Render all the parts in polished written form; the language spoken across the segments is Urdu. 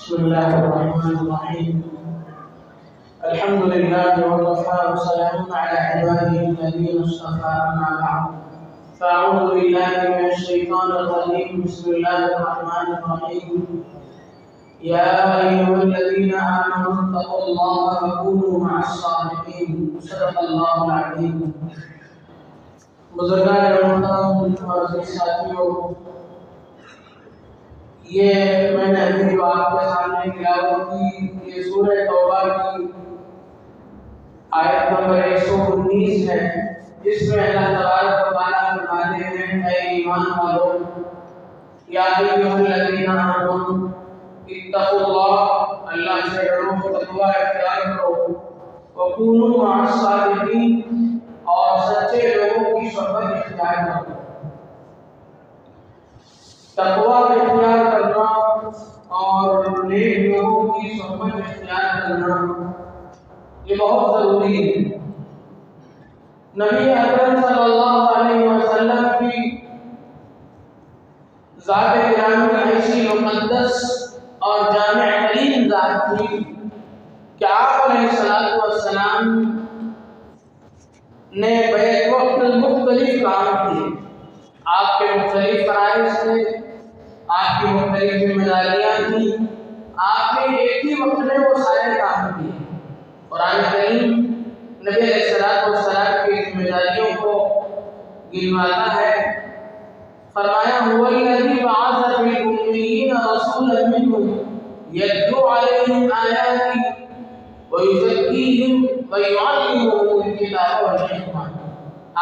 بسم الله الرحمن الرحيم. الحمد لله وكفى وسلام على عباده الذين اصطفى، أما بعد فأعوذ بالله من الشيطان الرجيم. بسم الله الرحمن الرحيم. يا أيها الذين آمنوا اتقوا الله وكونوا مع الصادقين. صدق الله العظيم. بزرگان محترم اور ساتھیوں، یہ میں نے ابھی جو آپ کے سامنے تلاوت کی یہ سورہ توبہ کی آیت نمبر 119 ہے، جس میں اللہ تبارک و تعالیٰ فرماتے ہیں: اے ایمان والو، یا ایھا الذین آمنوا اتقوا اللہ، اللہ سے ڈرو، تقوی اختیار کرو، وکونوا مع الصادقین، اور سچے لوگوں کی صحبت اختیار کرو۔ تقوی اختیار کرنا اور نیک لوگوں کی صحبت اختیار کرنا یہ بہت ضروری ہے۔ نبی اکرم صلی اللہ علیہ وسلم کی ذات گرامی ایسی مقدس اور جامع ترین ذات تھی کہ آپ علیہ الصلوۃ والسلام نے بیک وقت مختلف کام کیے۔ آپ کے مختلف فرائض تھے، آپ کی مختلف ذمہ داریاں تھیں، آپ نے ایک ہی وقت میں وہ سارے کام کیے۔ قرآن کریم نبی علیہ الصلوۃ والسلام کی ذمہ داریوں کو گنواتا ہے۔ فرمایا: هو الذی بعث فی الأمیین رسولا منهم یتلو علیہم آیاتہ ویزکیہم ویعلمہم الکتاب والحکمہ۔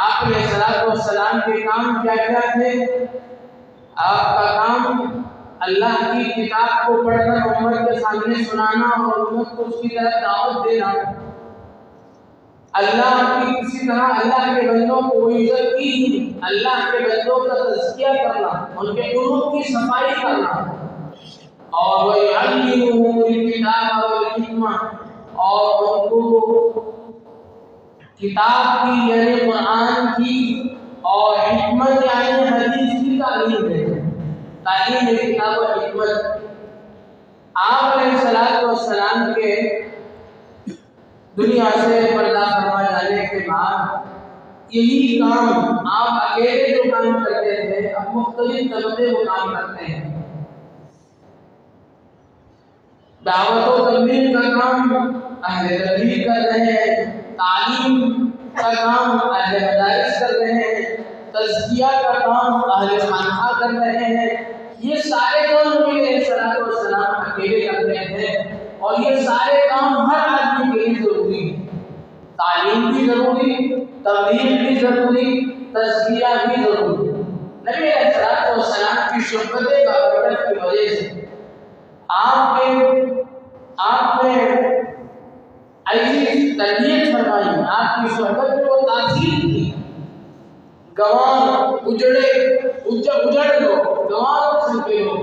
آپ علیہ الصلوۃ والسلام کے کام کیا کیا تھے؟ آپ کا کام اللہ کی کتاب کو پڑھ کر امت کے سامنے سنانا اور امت کو اس کی طرف دعوت دینا، اللہ کی اسی طرح اللہ کے بندوں کو یزکی، اللہ کے بندوں کا تزکیہ کرنا، ان کے قلوب کی صفائی کرنا، اور وَيُعَلِّمُهُمُ الْكِتَابَ وَالْحِکْمَةَ، اور ان کو کتاب کی یعنی قرآن کی اور حکمت یعنی حدیث کی تعلیم دیتے ہیں۔ تعلیم کتاب و حکمت۔ آپ علیہ الصلوۃ والسلام کے دنیا سے پردہ فرما جانے کے بعد یہی کام آپ اکیلے جو کام کرتے تھے اب مختلف طبقے وہ کام کرتے ہیں۔ دعوت و تبلیغ کا کام اہل تبلیغ کر رہے ہیں، تعلیم کا کام اہل مدارس کر رہے ہیں، تزکیہ کا کام اہل خانقاہ کر رہے ہیں۔ یہ سارے کام نبی علیہ الصلوۃ والسلام اکیلے کرتے تھے، اور یہ سارے کام ہر آدمی کے لیے ضروری ہے۔ تعلیم بھی ضروری، تبلیغ بھی ضروری، تزکیہ بھی ضروری۔ نبی علیہ الصلوۃ والسلام کی صحبت بابرکت کی وجہ سے آپ نے ایسی تربیت فرمائی، آپ کی صحبت میں وہ تاثیر تھی۔ گوان اجڑ لوگ، گوان قسم کے لوگ،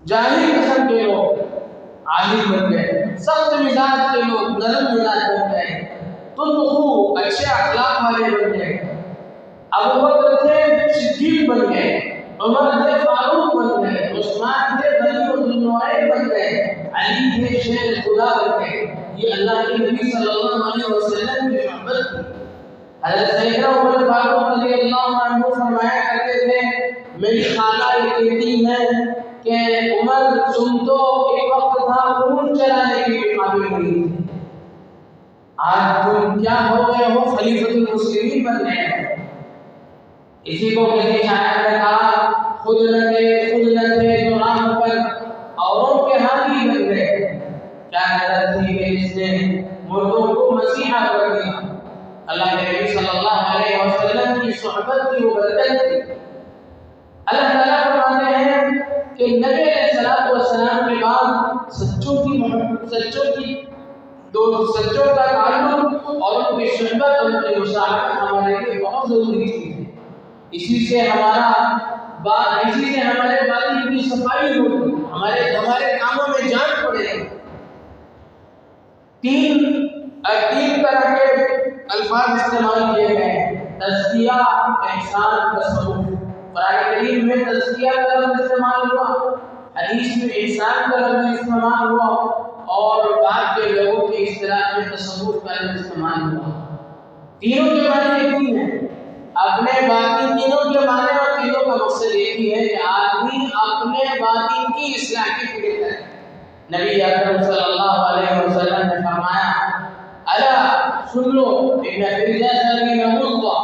جاہل قسم کے لوگ عالم بن گئے، سخت مزاج کے لوگ نرم مزاج بن گئے، تندخو اچھے اخلاق والے بن گئے۔ ابوبکر تھے صدیق بن گئے، عمر تھے فاروق بن گئے، عثمان تھے غنی و ذوالنورین بن گئے، علی تھے شیر خدا بن گئے۔ یہ اللہ کے نبی صلی اللہ علیہ وسلم کی صحبت تھی۔ حضرت سیدنا عمر فاروق رضی اللہ عنہ فرمایا کرتے تھے، میری خالہ یہ کہتی ہے کہ عمر تم تو ایک وقت تھا اونٹ چلانے کے قابل نہیں تھے، آج تم کیا ہو گئے ہو، خلیفۃ المسلمین بن گئے ہیں۔ اسی کو کسی شاعر نے کہا، خود نہ تھے جو راہ پر اوروں کے حامی بن گئے۔ کیا حضرت تھی کہ اس نے مردوں کو مسیحا کر دیا۔ اللہ کے نبی صلی اللہ علیہ وسلم کی صحبت کی وہ برکت تھی۔ اللہ تعالیٰ فرماتے ہیں کہ نبی علیہ الصلوۃ والسلام کے بعد سچوں کی محبت، سچوں کا تعلق اور ان کی صحبت، ان کی مصاحبت ہمارے لیے بہت ضروری چیز ہے۔ اسی سے ہمارے باطن کی صفائی ہوگی، ہمارے کاموں میں جان پڑے گی۔ تین طرح کے الفاظ استعمال کیے گئے ہیں: تزکیہ، احسان، تصوف۔ قرآن کریم میں تزکیہ کا لفظ استعمال ہوا، حدیث میں انسان کا لفظ استعمال ہوا اور بعد کے لوگوں کی اصطلاح میں تصوف کا لفظ استعمال ہوا. تینوں کے معنی ایک ہی ہیں، اپنے باطن، تینوں کے معنی اور تینوں کا مقصد ایک ہی ہے کہ آدمی اپنے باطن کی اصلاح کی فکر کرے. نبی اکرم صلی اللہ علیہ وسلم نے فرمایا الا سن لو ان فی الجسد مضغہ،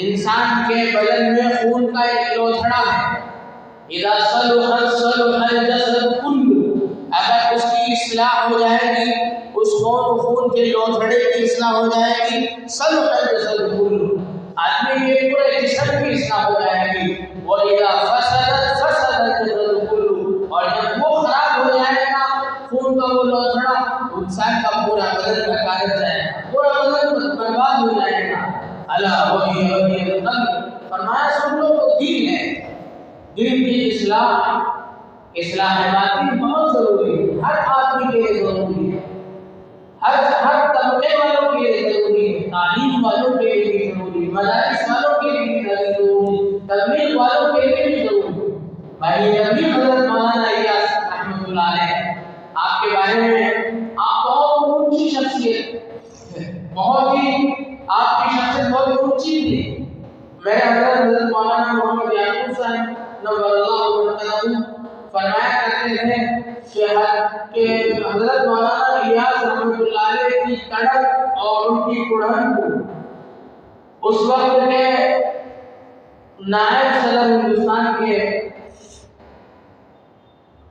انسان کے بدن میں خون کا ایک لوتھڑا ہے، اذا صلح صلح الجسد كله، اگر اس کی اصلاح ہو جائے گی، اس خون کے لوتھڑے کی اصلاح ہو جائے گی، صلح الجسد كله، آدمی کے پورے جسم کی اصلاح ہو جائے گی. واذا فسدت فسد الجسد كله، اور جب وہ خراب ہو جائے گا خون کا وہ لوتھڑا، انسان کا پورا بدن بیکار ہو جائے گا، پورا بدن برباد ہو جائے گا. الا وہی القلب، فرمایا سن لو وہ دل ہے، دل کی اصلاح باطن بہت ضروری ہے، ہر آدمی کے لیے ضروری ہے، ہر طبقے والوں کے لیے ضروری ہے، تعلیم والوں کے لیے بھی ضروری ہے، مدارس والوں کے لیے بھی ضروری ہے، تبلیغ والوں کے لیے بھی ضروری ہے. بھائی تبلیغ حضرت مولانا الیاس رحمۃ اللہ علیہ، آپ کے بارے میں آپ بہت اونچی شخصیت، بہت ہی آپ کی شخصیت بہت اونچی تھی. میرے حضرت مولانا محمد یعقوب صاحب نور اللہ مرکزہ فرمایا کرتے تھے کہ حضرت مولانا الیاس رحمۃ اللہ علیہ کی کڑک اور ان کی کڑھن کو اس وقت کے نائب صدر ہندوستان کے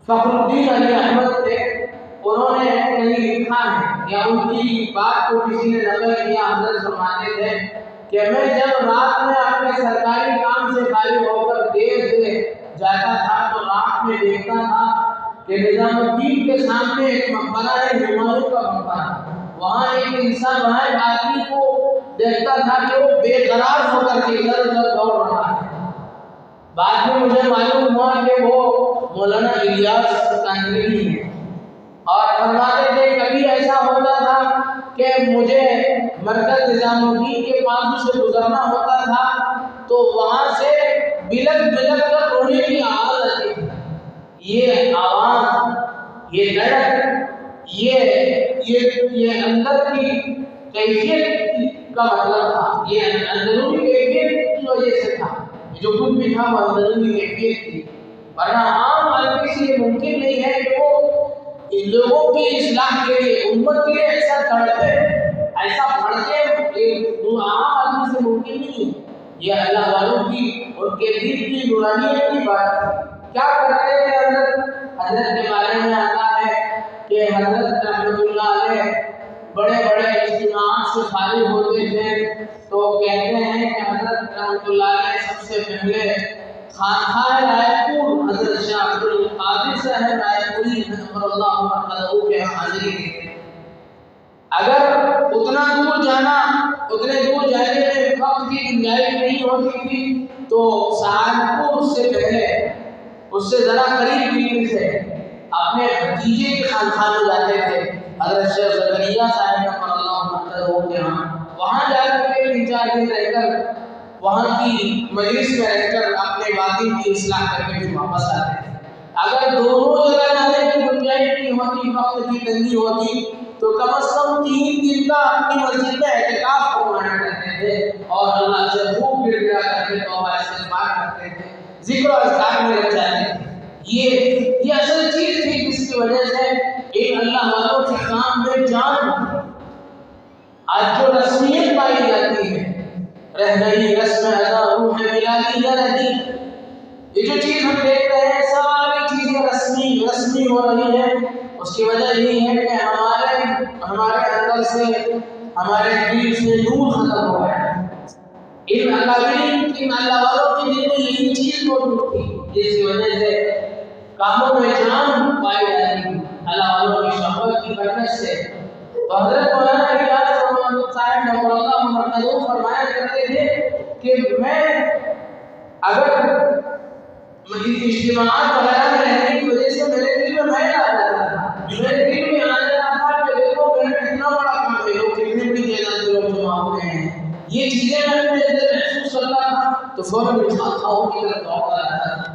فخر الدین علی احمد تھے، انہوں نے کہیں لکھا ہے یا ان کی بات کو کسی نے نقل کیا، حضرت فرماتے تھے کہ میں جب رات میں اپنے سرکاری کام سے فارغ ہو کر دیر سے جاتا تھا تو رات میں دیکھتا تھا کہ نظام الدین کے سامنے ایک مقبرہ ہے، ہمایوں کا مقبرہ، وہاں ایک انسان، وہاں ایک آدمی کو دیکھتا تھا کہ وہ بے قرار ہو کر کے ادھر ادھر دوڑ رہا ہے. بعد میں مجھے معلوم ہوا کہ وہ مولانا الیاس کاندھلی ہیں، اور فرماتے تھے کبھی ایسا ہوتا تھا کہ مجھے مرکز نظام الدین کے پاس سے گزرنا ہوتا تھا تو وہاں سے بلک بلک کر رونے کی آواز آتی تھی. یہ آواز، یہ دھڑک، یہ اندر کی کیفیت کا مطلب تھا، یہ اندرونی کیفیت کی وجہ سے تھا، جو کچھ بھی تھا وہ اندرونی کیفیت تھی. ورنہ عام آدمی سے یہ ممکن نہیں ہے کہ وہ لوگوں کی اصلاح کے لیے، امت کے لیے ایسا تڑپے، ایسا بھڑکے، عام آدمی سے ممکن نہیں ہے. یہ اللہ والوں کی، ان کے دل کی نورانیت کی بات ہے. کیا کرتے تھے حضرت کے بارے میں آتا ہے کہ حضرت رحمۃ اللہ علیہ بڑے بڑے اجتماعات سے فارغ ہوتے تھے تو کہتے ہیں کہ حضرت رحمۃ اللہ علیہ سب سے پہلے خانقاہ رائے پور حضرت شاہ عبد القادر صاحب رائے پوری نور اللہ مرکزہ کے حاضری دیتے. اگر اتنا دور جانا، اتنے دور جانے میں وقت کی گنجائش نہیں ہوتی تھی تو سہارنپور سے پہلے، اس سے ذرا قریب دلی سے اپنے بھتیجے کے خانقاہ میں جاتے تھے، حضرت شیخ زکریا صاحب نور اللہ مرکزہ کے وہاں جا کر کے 3-4 دن رہ کر وہاں کی مجلس میں رہ کر اپنے باطن کی اصلاح کر کے پھر واپس آتے تھے. اگر دونوں جگہ جانے کی گنجائش نہیں ہوتی، وقت کی تنگی ہوتی تو کم از کم 3 دن کا اپنی مسجد میں اعتکاف فرمایا کرتے تھے اور اللہ سے خوب گر گیا کرتے، توبہ استغفار کرتے تھے، ذکر و اذکار میں لگ جاتے تھے. یہ اصل چیز تھی جس کی وجہ سے ایک اللہ والوں کے کام میں جان. آج جو رسمیت پائی جاتی ہے، رہ گئی رسم ادا روح ملادی یا رہی، یہ جو چیز ہم دیکھ رہے ہیں ساری چیزیں رسمی ہو رہی ہیں، اس کی وجہ یہی ہے کہ ہمارے اندر سے، ہمارے دل سے نور ختم ہو گیا. ان اکابرین، ان اللہ والوں کے دل میں یہی چیز موجود تھی جس کی وجہ سے کاموں میں جان پائی جاتی تھی اللہ والوں کی شہوت کی برکت سے. تو حضرت مولانا الیاس صاحب نور اللہ مرکزہ فرمایا کرتے تھے کہ میں اگر اجتماعات وغیرہ میں رہنے کی وجہ سے میرے دل میں میل آ جاتا تھا، میرے دل میں آ جاتا تھا کہ دیکھو میرا کتنا بڑا کام ہے، لوگ کتنے بڑی تعداد میں لوگ جمع ہو گئے ہیں، یہ چیزیں میں اپنے اندر محسوس کرتا تھا تو فوراً خانقاہوں کی طرف دوڑتا رہتا تھا.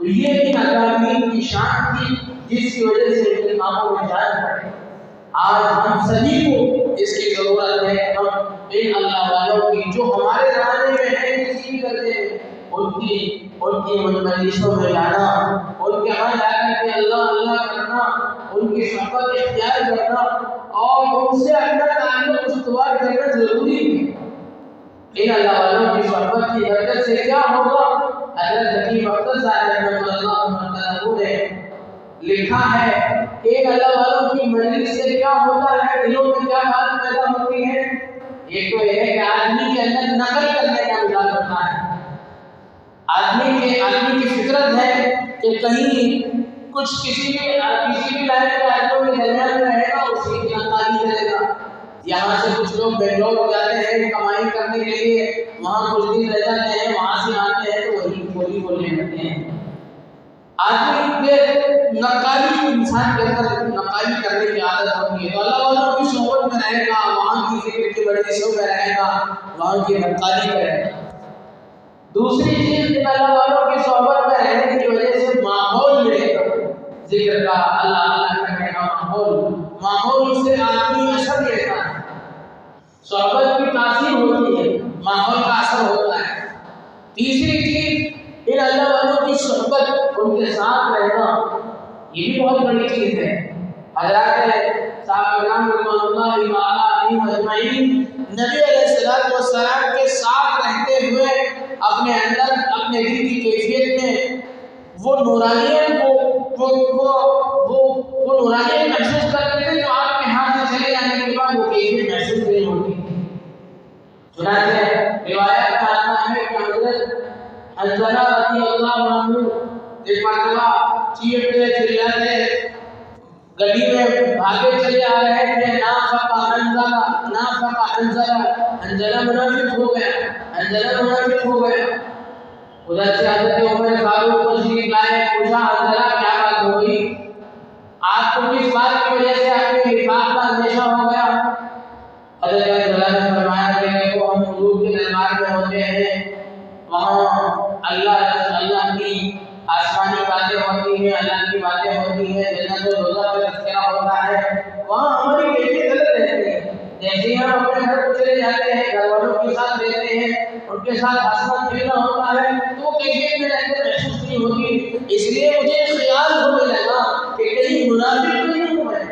تو یہ ان اکابرین کی شان تھی جس کی وجہ سے ان کے کاموں میں جان پڑے۔ آج ہم سبھی کو اس کی ضرورت ہے کہ ہم ان اللہ والوں کی جو ہمارے زمانے میں ہیں کسی بھی درجے میں ان کی مجلسوں میں جانا، ان کے ہاں جا کر کے اللہ اللہ کرنا، ان کی صحبت اختیار کرنا اور ان سے اپنا تعلق استوار کرنا ضروری ہے۔ ان اللہ والوں کی صحبت کی برکت سے کیا ہوگا؟ حضرت حکیم اختر صاحب رحمۃ اللہ علیہ نے لکھا ہے کہ ان اللہ والوں کی مجلس سے کیا ہوتا ہے، دلوں میں کیا بات پیدا ہوتی ہے۔ ایک تو یہ ہے کہ آدمی کے اندر نقل کرنے کا مزاج ہوتا ہے، آدمی کی فطرت ہے کہ کہیں کچھ کسی بھی لائن کے آدمیوں کے درمیان میں رہے گا، اسی کی نقالی کرے گا۔ یہاں سے کچھ لوگ بنگلور ہو جاتے ہیں کمائی کرنے کے لیے، وہاں کچھ دن رہ جاتے ہیں، وہاں سے آتے ہیں تو وہی بولنے لگتے ہیں۔ آدمی کے نقالی انسان کے اندر نقالی کرنے کی عادت ہوتی ہے، تو اللہ والوں کی صحبت میں رہے گا، وہاں کی ذکر کی مجلسوں میں رہے گا، وہاں کی نقالی کرے گا۔ دوسری چیز ان اللہ والوں کی صحبت میں رہنے کی وجہ سے ماحول ملے گا، ذکر کا، اللہ کرنے کا ماحول سے آدمی اثر لیتا ہے، صحبت کی تاثیر ہوتی ہے، ماحول کا اثر ہوتا ہے۔ تیسری چیز ان اللہ والوں کی صحبت، ان کے ساتھ رہنا، یہ بھی بہت بڑی چیز ہے۔ حضرات صاحب کرام رضوان اللہ علیہ اجمعین نبی علیہ السلام کے ساتھ رہتے ہوئے اپنے اندر اپنے دل کی کیفیت میں وہ نورانیت محسوس کرتے تھے جو آپ کے ہاتھ سے چلے جانے کے بعد وہ کیفیت محسوس نہیں ہوتی۔ چنانچہ روایت میں آتا ہے کہ حضرت حنظلہ رضی اللہ عنہ ایک مرتبہ چیختے چلاتے گلی میں بھاگے چلے آ رہے تھے، نافق حنظلہ منافق ہو گیا۔ ادھر سے حضرت عمر فاروق تشریف لائے، پوچھا حنظلہ کیا بات ہو گئی، آپ کو کس بات کی وجہ سے آپ کے نفاق کا اندیشہ ہو گیا؟ حضرت حنظلہ نے فرمایا کہ دیکھو ہم حضور کے دربار میں ہوتے ہیں، وہاں اللہ کی آسمانی باتیں ہوتی ہیں، اللہ کی باتیں ہوتی ہیں، جنت و دوزخ کا تذکرہ ہوتا ہے، وہاں ہماری کیفیت غلط رہتی ہے۔ جیسے ہی ہم اپنے گھر کو چلے جاتے ہیں، گھر والوں کے ساتھ رہتے ہیں، ان کے ساتھ ہنسنا کھیلنا ہوتا ہے، تو وہ کیفیت میرے اندر محسوس نہیں ہوتی۔ اس لیے مجھے خیال ہونے لگا کہ کہیں منافق تو نہیں ہوں میں،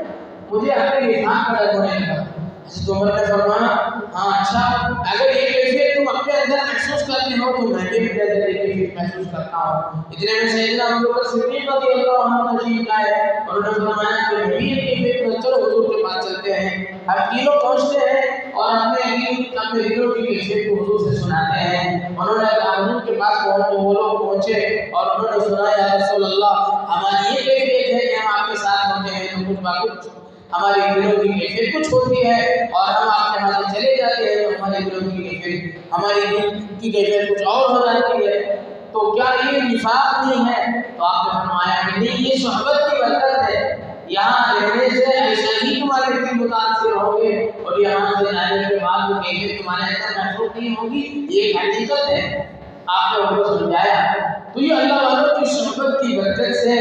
مجھے اپنے نفاق کا ڈر ہونے لگا۔ حضرت عمر نے فرمایا ہاں اچھا، اگر یہ کیفیت تم اپنے اندر محسوس کرتے ہو تو میں بھی اپنے اندر یہ کیفیت محسوس کرتا ہوں۔ اتنے میں سیدنا ابوبکر صدیق رضی اللہ عنہ تشریف لائے، انہوں نے فرمایا کہ میں بھی یہ کیفیت میں، چلو حضور کے پاس چلتے ہیں۔ ہم تینوں پہنچتے ہیں اور اپنے دلوں کی کیفیت کو حضور سے سناتے ہیں۔ انہوں نے حضور کے پاس وہ لوگ پہنچے اور انہوں نے سنا یا رسول اللہ ہماری یہ کیفیت ہے کہ ہم آپ کے ساتھ ہوتے ہیں تو کچھ باقی ہماری دلوں کی کیفیت کچھ ہوتی ہے، اور ہم آپ کے ہاں سے چلے جاتے ہیں تو ہمارے دلوں کی کیفیت، ہماری دل کی کیفیت کچھ اور ہو جاتی ہے، تو کیا یہ نفاق نہیں ہے؟ تو آپ نے فرمایا کہ نہیں، یہ صحبت کی برکت ہے، یہاں رہنے سے ایسا ہی تمہارے دل متاثر ہوں گے اور یہاں سے جانے کے بعد وہ کیفیت تمہارے اندر محسوس نہیں ہوگی، یہ ایک حقیقت ہے۔ آپ نے ان کو سمجھایا، تو یہ اللہ والوں کی صحبت کی برکت سے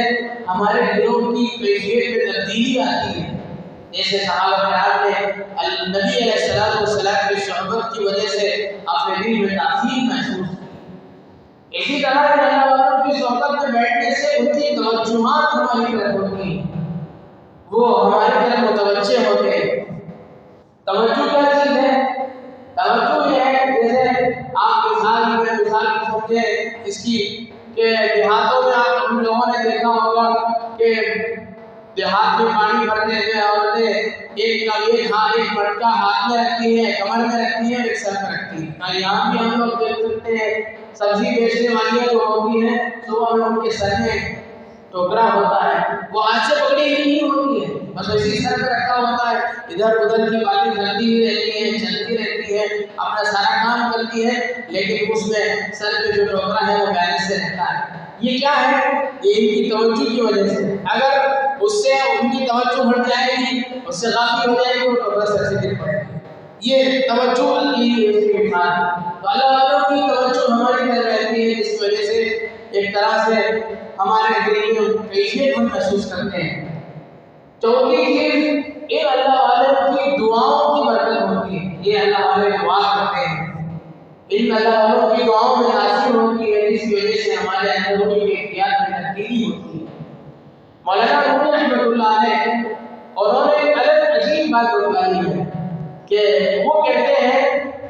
ہمارے دلوں کی کیفیت میں تبدیلی آتی ہے۔ جیسے صحابہ کرام نے نبی علیہ السلام کی صحبت کی وجہ سے اپنے دل میں تاثیر محسوس کی، اسی طرح اللہ والوں کی صحبت میں بیٹھنے سے ان کی توجہات ہماری طرف ہوتی ہیں، وہ ہماری طرف متوجہ ہوتے ہیں۔ توجہ کیا چیز ہے؟ توجہ یہ ہے جیسے آپ مثال سمجھے اس کی کہ دیہاتوں میں آپ ہم لوگوں نے دیکھا ہوگا کہ دیہات میں پانی بھرتے ہوئے عورتیں ایک مٹکا ہاتھ میں رکھتی ہیں، کمر میں رکھتی ہیں، ایک سر میں رکھتی ہیں۔ یہاں بھی ہم لوگ دیکھ سکتے ہیں سبزی بیچنے والیاں جو ہوتی ہیں صبح میں ان کے سر میں ٹوکرا ہوتا ہے، وہ ہاتھ سے پکڑی ہوئی نہیں ہوتی ہے، بس اسی سر پہ رکھا ہوتا ہے، ادھر ادھر کی باتیں کرتی ہوئی رہتی ہیں، چلتی رہتی ہے، اپنا سارا کام کرتی ہے، لیکن اس میں سر پہ جو ٹوکرا ہے وہ بیلنس سے رہتا ہے۔ یہ کیا ہے؟ یہ ان کی توجہ کی وجہ سے، اگر اس سے ان کی توجہ ہٹ جائے گی، اس سے غافل ہو جائے گی، وہ ٹوکرا سر سے گر پڑے گی۔ یہ توجہ اللہ کی اس کی مثال ہے۔ تو اللہ والوں کی توجہ ہماری طرف رہتی ہے، جس کی وجہ سے ایک طرح سے ہمارے دل میں کیفیت ہم محسوس کرتے ہیں۔ چوتھی چیز، ان اللہ والوں کی دعاؤں کی برکت ہوتی ہے۔ یہ اللہ والے دعا کرتے ہیں، ان اللہ والوں کی دعاؤں میں تاثیر ہوتی ہے، جس کی وجہ سے ہمارے اندر روح کی احتیاط میں تبدیلی ہوتی ہے۔ مولانا رومی رحمۃ اللہ علیہ اور انہوں نے ایک الگ عجیب بات بتائی ہے کہ وہ کہتے ہیں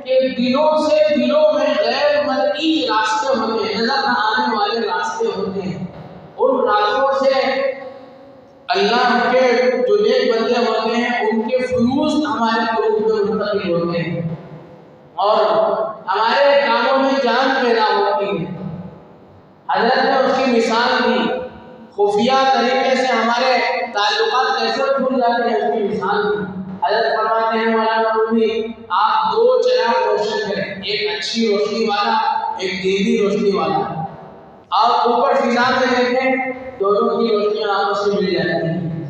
کہ دلوں سے دلوں میں غیر مرئی راستے ہوتے ہیں، نظر نہ آنے والے راستے ہوتے ہیں، ان راستوں سے اللہ کے جو نیک بندے ہوتے ہیں ان کے فیوز ہمارے قلوب میں منتقل ہوتے ہیں اور ہمارے کاموں میں جان پیدا ہوتی ہے۔ حضرت نے اس کی مثال دی، خفیہ طریقے سے ہمارے تعلقات کیسے کھل جاتے ہیں اس کی مثال دی۔ حضرت فرماتے ہیں مولانا رومی، آپ دو چراغ روشن کریں، ایک اچھی روشنی والا، ایک دینی روشنی والا۔ آپ اوپر فضا میں دیکھیں، دونوں کی روشنیاں آپس میں مل جاتی ہیں۔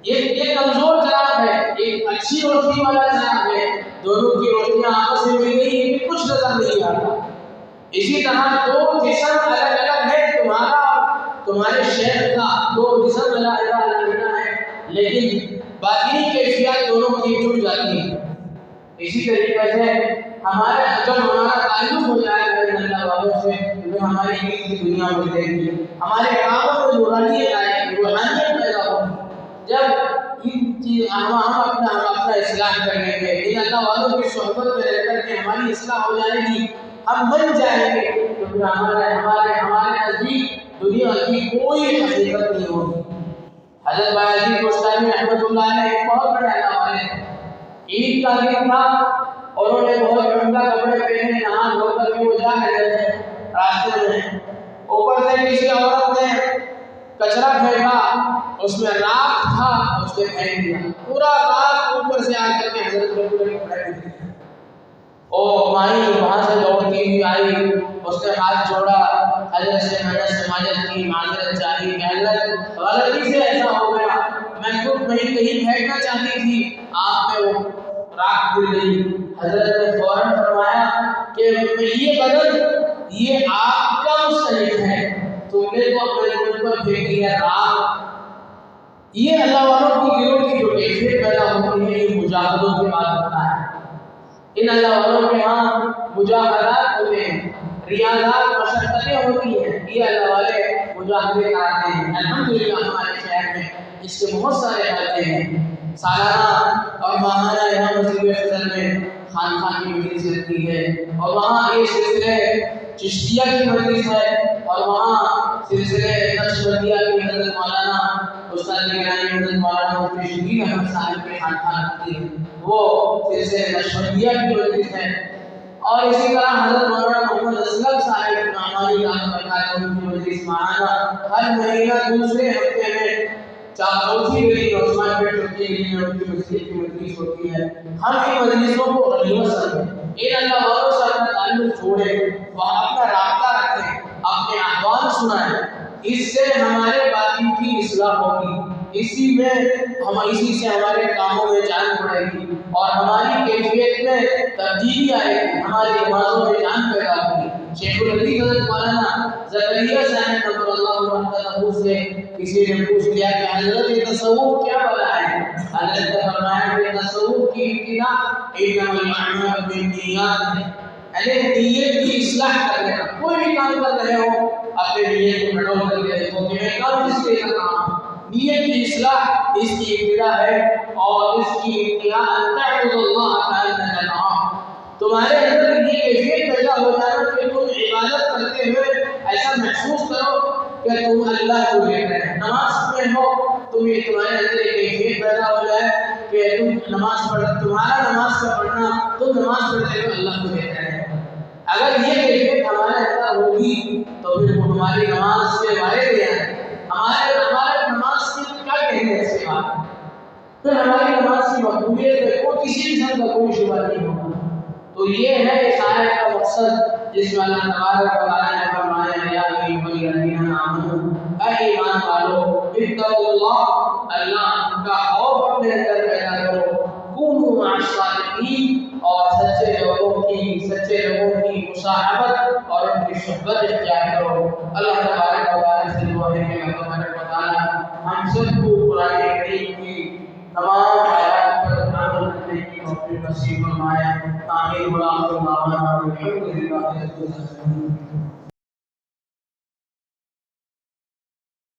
یہ کمزور چراغ ہے، ایک اچھی روشنی والا چراغ ہے، دونوں کی روشنیاں آپس میں مل گئی ہیں، کچھ نظر نہیں آتا۔ اسی طرح دو جسم الگ الگ ہے، تمہارا تمہارے شیخ کا دو جسم الگ الگ ہے، لیکن باطنی کیفیات دونوں کی جڑ جاتی ہیں۔ اسی طریقے سے ہمارے جب ہمارا تعلق ہو جائے گا اللہ والوں سے، تو ہماری عید کی دنیا میں رہے گی، ہمارے کاموں میں نورانیت آئے گی، روحانیت پیدا ہوگی۔ جب ہم اپنا اصلاح کر لیں گے، ان اللہ والوں کی صحبت میں رہ کر کے ہماری اصلاح ہو جائے گی، ہم بن جائیں گے، تو پھر ہمارے نزدیک دنیا کی کوئی حقیقت نہیں ہوگی۔ حضرت بایزید بستانی رحمۃ اللہ علیہ ایک بہت بڑے اللہ والے ہیں۔ عید کا دن تھا اور انہوں نے بہت عمدہ کپڑے پہنے، نہا دھو کر کے وہ جا رہے تھے راستے میں، اوپر سے کسی عورت نے کچرا پھینکا، اس میں راکھ تھا، اس نے پھینک دیا، پورا راکھ اوپر سے آ کر کے حضرت کے پورے کپڑے میں دیا۔ او مائی وہاں سے دوڑتی ہوئی آئی، اس نے ہاتھ جوڑا، حضرت سے میں نے سماجت کی، معذرت چاہی کہ حضرت غلطی سے ایسا ہو گیا، میں خود کہیں پھینکنا چاہتی تھی، آپ میں وہ راکھ گر گئی۔ حضرت نے فوراً فرمایا کہ یہ بدن یہ آپ کا مستحق ہے، تم نے تو اپنے دل پر پھینک دیا راکھ۔ یہ اللہ والوں کی دلوں کی جو کیفیت پیدا ہوتی ہے، یہ مجاہدوں کے بعد ہوتا ہے۔ ان اللہ والوں کے ہاں مجاہدات ہوتے ہیں، ریاضات مشقتیں ہوتی ہیں، یہ اللہ والے مجاہدے کراتے ہیں۔ الحمدللہ ہمارے شہر میں اس کے بہت سارے حلقے ہیں، سالانہ اور ماہانہ یہاں مسجد فضل میں خانقاہ کی مجلس لگتی ہے، اور وہاں یہ سلسلے چشتیہ کی مجلس ہے، اور وہاں سلسلے نقشبندیہ کی حضرت مولانا استاد گرامی حضرت مولانا مفتی شبیر احمد صاحب کے خانقاہ لگتی ہے، وہ سلسلے نقشبندیہ کی مجلس ہے۔ اور اسی طرح حضرت مولانا محمد اسلم صاحب نعمانی دعوت برکاتہ کی مجلس ماہانہ ہر مہینہ دوسرے ہفتے میں چوتھی گلی عثمان پیٹ چوتھی گلی میں ان کی مسجد کی مجلس ہوتی ہے۔ ہم ان مجلسوں کو غنیمت سمجھیں، ان اللہ والوں سے اپنا تعلق چھوڑیں، وہاں اپنا رابطہ رکھیں، اپنے احوال سنائیں، اس سے ہمارے باطن کی اصلاح ہوگی، اسی سے ہمارے کاموں میں جان پڑے گی اور ہماری کیفیت میں تبدیلی آئے گی، ہماری نمازوں میں جان پیدا ہوگی۔ شیخ الحدیث حضرت مولانا زکریا صاحب نور اللہ مرتضی سے کسی نے پوچھ لیا کہ حضرت یہ تصوف کیا بلا ہے؟ حضرت نے فرمایا کہ تصوف کی ابتدا انما الاعمال بالنیات ہے، یعنی نیت کی اصلاح کر لینا۔ کوئی بھی کام کر رہے ہو اپنے نیت کو بڑھو کر کے دیکھو کہ میں کب کس لیے کر رہا ہوں۔ نیت کی اصلاح اس کی ابتدا ہے، اور اس کی ابتدا ان تعبد اللہ کانک تراہ، تمہارے اندر یہ کیفیت پیدا ہو جائے کہ تم عبادت کرتے ہوئے ایسا محسوس کرو کہ تم اللہ کو دیکھ رہے ہیں۔ نماز میں ہو تمہارے اندر ایک کیفیت پیدا ہو جائے کہ تم نماز تمہارا نماز کا پڑھنا، تم نماز پڑھتے ہوئے اللہ کو دیکھ رہے ہیں۔ اگر یہ کیفیت ہمارے اندر ہوگی تو پھر وہ ہماری نماز کے بارے میں ہمارے نماز کی کیا کہنے ہیں اس کے بعد، پھر ہماری نماز کی مقبولیت ہے، وہ کسی قسم کا کوئی شبہ نہیں ہوگا۔ تو یہ ہے اس آیت کا مقصد جس میں اللہ تبارک و تعالیٰ نے فرمایا یا ایھا الذین آمنوا، اے ایمان والو، اتقوا اللہ، اللہ کا خوف اپنے اندر پیدا کرو، کونوا مع الصادقین، اور سچے لوگوں کی مصاحبت اور ان کی صحبت اختیار کرو۔ اللہ تبارک و تعالیٰ سے دعا ہے کہ اللہ تبارک و تعالیٰ ہم سب کو قرآن کریم کی تمام آیات پر عمل کرنے کی توفیق نصیب فرمائے۔ آمین۔ وآخر دعوانا الحمد للہ رب العالمین۔